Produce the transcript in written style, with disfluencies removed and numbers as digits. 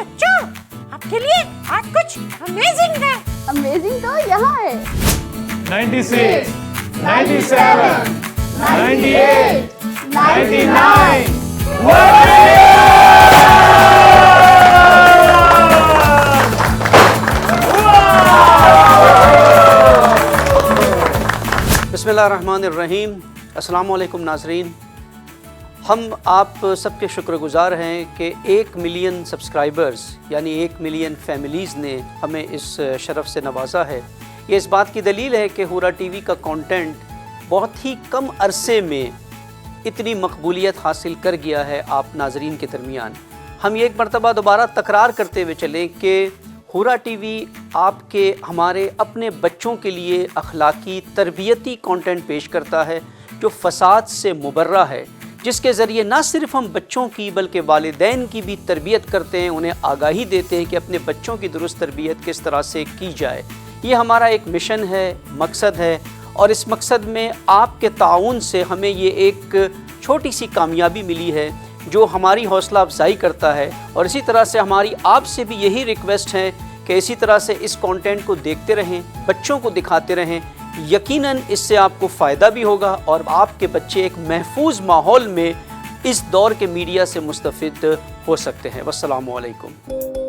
बच्चों, आपके लिए आज कुछ अमेजिंग है। अमेजिंग तो यहाँ है। 96, 97, 98, 99, बिस्मिल्लाहिर्रहमानिर्रहीम। अस्सलाम वालेकुम नाज़रीन, हम आप सबके शुक्रगुज़ार हैं कि 1 मिलियन सब्सक्राइबर्स यानी 1 मिलियन फैमिलीज़ ने हमें इस शरफ़ से नवाजा है। ये इस बात की दलील है कि हुरा टीवी का कंटेंट बहुत ही कम अरसे में इतनी मकबूलियत हासिल कर गया है आप नाज़रीन के दरमियान। हम ये एक मरतबा दोबारा तकरार करते हुए चलें कि हुरा टीवी आपके हमारे अपने बच्चों के लिए अखलाकी तरबियती कंटेंट पेश करता है जो फ़साद से मुबर्रा है, जिसके ज़रिए ना सिर्फ़ हम बच्चों की बल्कि वालिदैन की भी तरबियत करते हैं, उन्हें आगाही देते हैं कि अपने बच्चों की दुरुस्त तरबियत किस तरह से की जाए। ये हमारा एक मिशन है, मकसद है, और इस मकसद में आपके ताउन से हमें ये एक छोटी सी कामयाबी मिली है जो हमारी हौसला अफजाई करता है। और इसी तरह से हमारी आपसे भी यही रिक्वेस्ट है कि इसी तरह से इस कंटेंट को देखते रहें, बच्चों को दिखाते रहें। यकीनन इससे आपको फ़ायदा भी होगा और आपके बच्चे एक महफूज माहौल में इस दौर के मीडिया से मुस्तफ़िद हो सकते हैं। वस्सलामु अलैकुम।